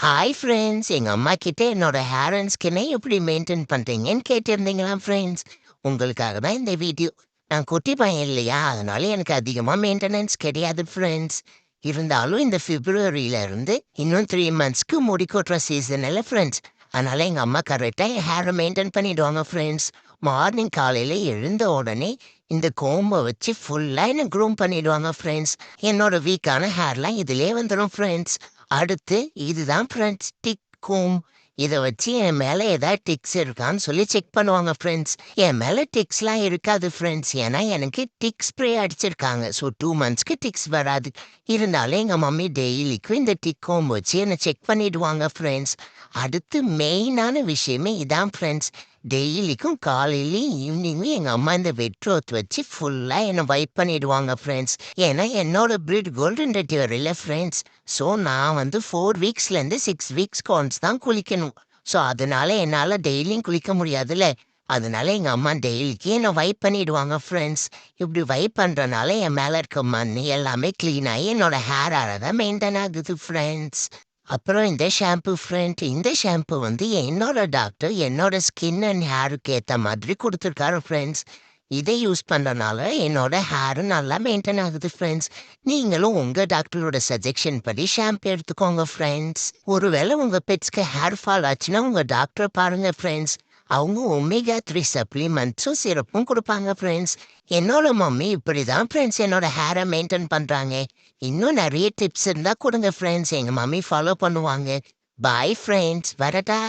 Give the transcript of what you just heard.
Hi friends! எங்க அம்மாகிட்ட என்னோட ஹேர் அண்ட் ஸ்கின்னை எப்படி மெயின்டெயின் பண்றீங்கன்னு கேட்டிருந்தீங்களா ஃப்ரெண்ட்ஸ்? உங்களுக்காக தான் இந்த வீடியோ. நான் குட்டி பையன் இல்லையா? அதனால எனக்கு அதிகமா மெயின்டெனன்ஸ் கிடையாது ஃப்ரெண்ட்ஸ். இருந்தாலும் இந்த பிப்ரவரியில இருந்து இன்னும் 3 மந்த்ஸ்க்கு முடி கொட்டுற சீசன் இல்ல ஃப்ரெண்ட்ஸ். அதனால எங்க அம்மா கரெக்ட்டா என் ஹேர மெயின்டெயின் பண்ணிடுவாங்க ஃப்ரெண்ட்ஸ். மார்னிங் காலையில எழுந்த உடனே இந்த கோம்ப வச்சு ஃபுல்லா என்ன க்ரூம் பண்ணிடுவாங்க ஃப்ரெண்ட்ஸ். என்னோட வீக்கான ஹேர்லாம் இதிலயே வந்துரும் ஃப்ரெண்ட்ஸ். அடுத்து இதுதான் ஃப்ரெண்ட்ஸ் டிக் கோம். இத வச்சு என் மேல ஏதாவது டிக்ஸ் இருக்கான்னு சொல்லி செக் பண்ணுவாங்க ஃப்ரெண்ட்ஸ். என் மேல டிக்ஸ்லாம் இருக்காது ஃப்ரெண்ட்ஸ். ஏன்னா எனக்கு டிக் ஸ்ப்ரே அடிச்சிருக்காங்க. ஸோ 2 மந்த்ஸ்க்கு டிக்ஸ் வராது. இருந்தாலும் எங்க மம்மி டெய்லிக்கும் இந்த டிக் கோம் வச்சு என்ன செக் பண்ணிடுவாங்க ஃப்ரெண்ட்ஸ். அடுத்து மெயினான விஷயமே இதான் ஃப்ரெண்ட்ஸ். டெய்லிக்கும் காலையிலயும் ஈவினிங்கும் எங்க அம்மா இந்த வெட் க்ளாத் வச்சு ஃபுல்லா என்ன வைப் பண்ணிடுவாங்க ஃப்ரெண்ட்ஸ். ஏன்னா என்னோட ப்ரீட் கோல்டன் ரெட்ரீவர் இல்ல ஃப்ரெண்ட்ஸ். ஸோ நான் வந்து 4 வீக்ஸ்லேருந்து 6 வீக்ஸ்க்கு ஒன்ஸ் தான் குளிக்கணும். ஸோ அதனால என்னால டெய்லியும் குளிக்க முடியாதுல்ல. அதனால எங்க அம்மா டெய்லிக்கு என்ன வைப் பண்ணிடுவாங்க ஃப்ரெண்ட்ஸ். இப்படி வைப் பண்றனால என் மேல இருக்க மண்ணு எல்லாமே கிளீன் ஆகி என்னோட ஹேர் அழகா மெயின்டெயின் ஆகுது ஃப்ரெண்ட்ஸ். அப்புறம் இந்த ஷாம்பு ஃப்ரெண்ட். இந்த ஷாம்பு வந்து என்னோட டாக்டர் என்னோட ஸ்கின் அண்ட் ஹேருக்கு ஏத்த மாதிரி குடுத்துருக்காரு ஃப்ரெண்ட்ஸ். இதை யூஸ் பண்றனால என்னோட ஹேரும் நல்லா மெயின்டெயின் ஆகுது ஃப்ரெண்ட்ஸ். நீங்களும் உங்க டாக்டரோட சஜெக்ஷன் படி ஷாம்பு எடுத்துக்கோங்க ஃப்ரெண்ட்ஸ். ஒருவேளை உங்க பெட்ஸ்க்கு ஹேர் ஃபால் ஆச்சுன்னா உங்க டாக்டரை பாருங்க ஃப்ரெண்ட்ஸ். அவங்க ஒமேகா 3 சப்ளிமெண்ட்ஸும் சிறப்பும் கொடுப்பாங்க ஃப்ரெண்ட்ஸ். என்னோட மம்மி இப்படிதான் ஃப்ரெண்ட்ஸ் என்னோட ஹேரை மெயின்டைன் பண்றாங்க. இன்னும் நிறைய டிப்ஸ் இருந்தா கொடுங்க ஃப்ரெண்ட்ஸ். எங்க மம்மி ஃபாலோ பண்ணுவாங்க. Bye friends. வரட்டா?